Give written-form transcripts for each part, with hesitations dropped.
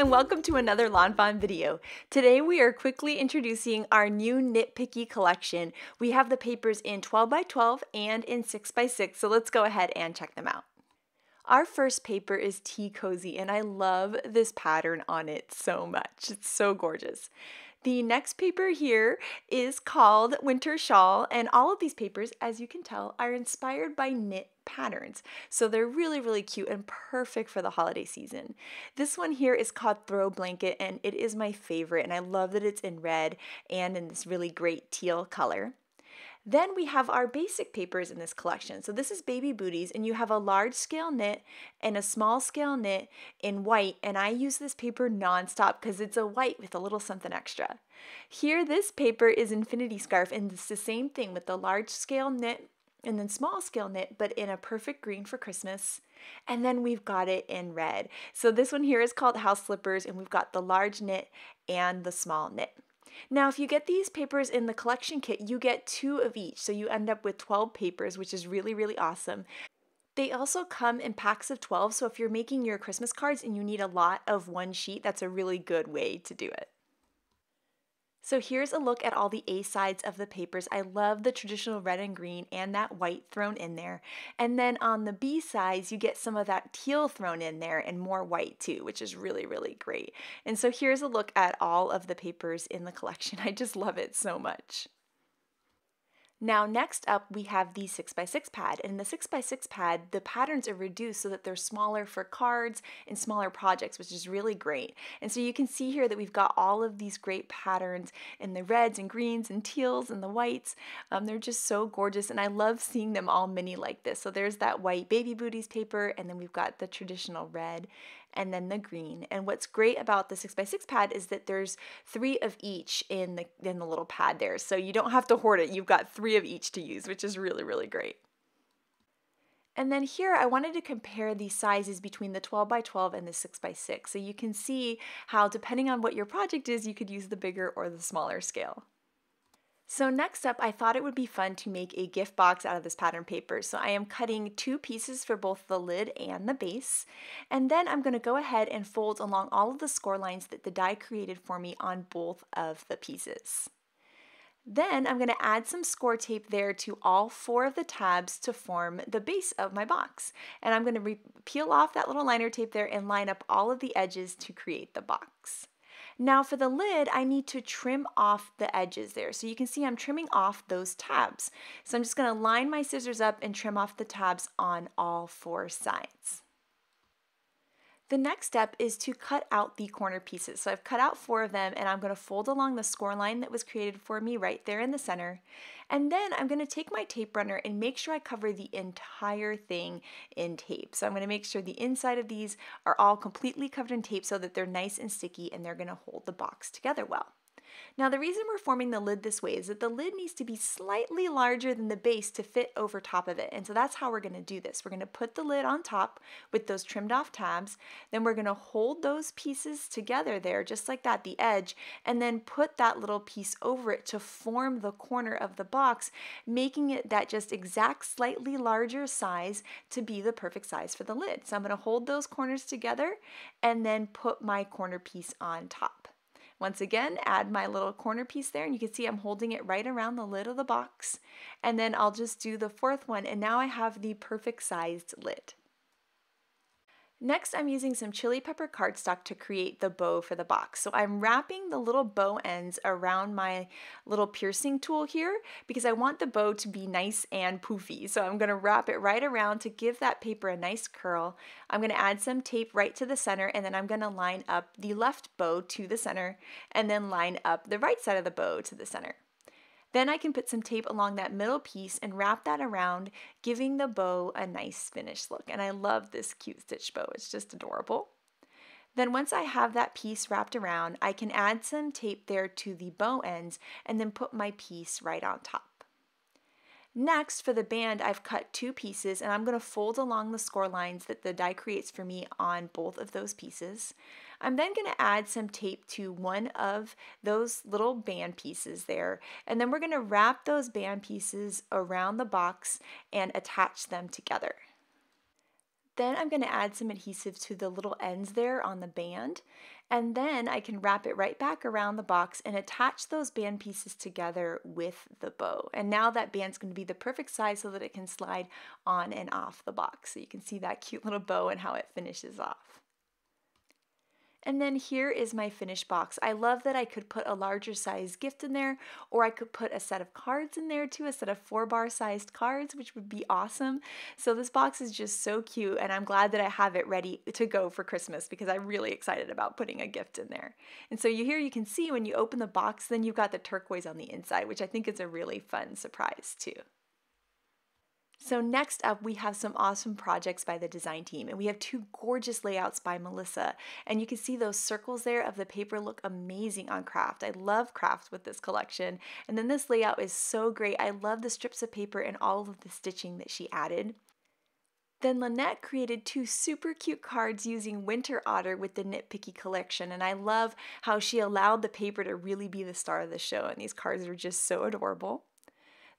and welcome to another lawnfawn video. Today we are quickly introducing our new nitpicky collection. We have the papers in 12 by 12 and in 6 by 6, so let's go ahead and check them out. Our first paper is Tea Cozy, and I love this pattern on it so much. It's so gorgeous. The next paper here is called Winter Shawl, and all of these papers, as you can tell, are inspired by knit patterns. So they're really, really cute and perfect for the holiday season. This one here is called Throw Blanket, and it is my favorite, and I love that it's in red and in this really great teal color. Then we have our basic papers in this collection. So this is Baby Booties, and you have a large scale knit and a small scale knit in white, and I use this paper nonstop because it's a white with a little something extra. Here, this paper is Infinity Scarf, and it's the same thing with the large scale knit and then small scale knit, but in a perfect green for Christmas. And then we've got it in red. So this one here is called House Slippers, and we've got the large knit and the small knit. Now, if you get these papers in the collection kit, you get 2 of each, so you end up with 12 papers, which is really, really awesome. They also come in packs of 12, so if you're making your Christmas cards and you need a lot of one sheet, that's a really good way to do it. So here's a look at all the A sides of the papers. I love the traditional red and green and that white thrown in there. And then on the B sides, you get some of that teal thrown in there and more white too, which is really, really great. And so here's a look at all of the papers in the collection. I just love it so much. Now next up we have the 6 by 6 pad, and in the 6 by 6 pad the patterns are reduced so that they're smaller for cards and smaller projects, which is really great. And so you can see here that we've got all of these great patterns in the reds and greens and teals and the whites. They're just so gorgeous, and I love seeing them all mini like this. So there's that white Baby Booties paper, and then we've got the traditional red and then the green. And what's great about the 6 by 6 pad is that there's 3 of each in the little pad there. So you don't have to hoard it. You've got 3 of each to use, which is really, really great. And then here I wanted to compare the sizes between the 12 by 12 and the 6 by 6. So you can see how, depending on what your project is, you could use the bigger or the smaller scale. So next up, I thought it would be fun to make a gift box out of this pattern paper. So I am cutting 2 pieces for both the lid and the base. And then I'm going to go ahead and fold along all of the score lines that the die created for me on both of the pieces. Then I'm going to add some score tape there to all 4 of the tabs to form the base of my box. And I'm going to peel off that little liner tape there and line up all of the edges to create the box. Now for the lid, I need to trim off the edges there. So you can see I'm trimming off those tabs. So I'm just going to line my scissors up and trim off the tabs on all 4 sides. The next step is to cut out the corner pieces. So I've cut out 4 of them, and I'm going to fold along the score line that was created for me right there in the center. And then I'm going to take my tape runner and make sure I cover the entire thing in tape. So I'm going to make sure the inside of these are all completely covered in tape so that they're nice and sticky and they're going to hold the box together well. Now the reason we're forming the lid this way is that the lid needs to be slightly larger than the base to fit over top of it. And so that's how we're going to do this. We're going to put the lid on top with those trimmed off tabs. Then we're going to hold those pieces together there just like that, the edge, and then put that little piece over it to form the corner of the box, making it that just exact slightly larger size to be the perfect size for the lid. So I'm going to hold those corners together and then put my corner piece on top. Once again, add my little corner piece there, and you can see I'm holding it right around the lid of the box. And then I'll just do the 4th one, and now I have the perfect sized lid. Next, I'm using some chili pepper cardstock to create the bow for the box. So I'm wrapping the little bow ends around my little piercing tool here because I want the bow to be nice and poofy. So I'm going to wrap it right around to give that paper a nice curl. I'm going to add some tape right to the center, and then I'm going to line up the left bow to the center and then line up the right side of the bow to the center. Then I can put some tape along that middle piece and wrap that around, giving the bow a nice finished look. And I love this cute stitch bow. It's just adorable. Then once I have that piece wrapped around, I can add some tape there to the bow ends and then put my piece right on top. Next, for the band, I've cut 2 pieces, and I'm going to fold along the score lines that the die creates for me on both of those pieces. I'm then going to add some tape to one of those little band pieces there, and then we're going to wrap those band pieces around the box and attach them together. Then I'm going to add some adhesive to the little ends there on the band, and then I can wrap it right back around the box and attach those band pieces together with the bow. And now that band's going to be the perfect size so that it can slide on and off the box. So you can see that cute little bow and how it finishes off. And then here is my finished box. I love that I could put a larger size gift in there, or I could put a set of cards in there too, a set of 4-bar sized cards, which would be awesome. So this box is just so cute, and I'm glad that I have it ready to go for Christmas because I'm really excited about putting a gift in there. And so here you can see when you open the box, then you've got the turquoise on the inside, which I think is a really fun surprise too. So next up, we have some awesome projects by the design team, and we have 2 gorgeous layouts by Melissa. And you can see those circles there of the paper look amazing on craft. I love craft with this collection. And then this layout is so great. I love the strips of paper and all of the stitching that she added. Then Lynette created 2 super cute cards using Winter Otter with the Knit Picky collection, and I love how she allowed the paper to really be the star of the show, and these cards are just so adorable.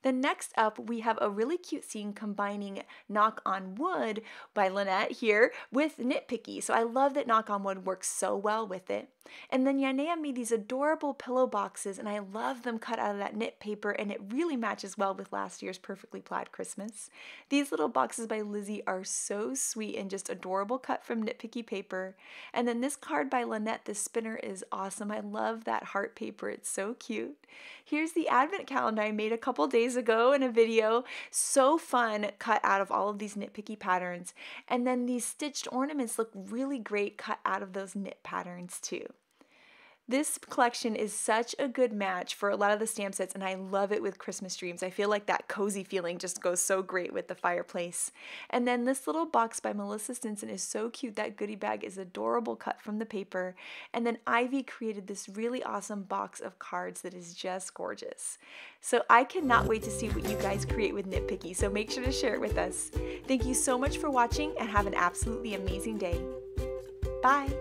Then next up, we have a really cute scene combining Knock on Wood by Lynette here with Knit Picky. So I love that Knock on Wood works so well with it. And then Yanea made these adorable pillow boxes, and I love them cut out of that knit paper, and it really matches well with last year's Perfectly Plaid Christmas. These little boxes by Lizzie are so sweet and just adorable, cut from Knit Picky paper. And then this card by Lynette, this spinner, is awesome. I love that heart paper. It's so cute. Here's the advent calendar I made a couple days ago in a video. So fun, cut out of all of these Knit Picky patterns. And then these stitched ornaments look really great cut out of those knit patterns too. This collection is such a good match for a lot of the stamp sets, and I love it with Christmas dreams. I feel like that cozy feeling just goes so great with the fireplace. And then this little box by Melissa Stinson is so cute. That goodie bag is adorable, cut from the paper. And then Ivy created this really awesome box of cards that is just gorgeous. So I cannot wait to see what you guys create with Knit Picky, so make sure to share it with us. Thank you so much for watching, and have an absolutely amazing day. Bye!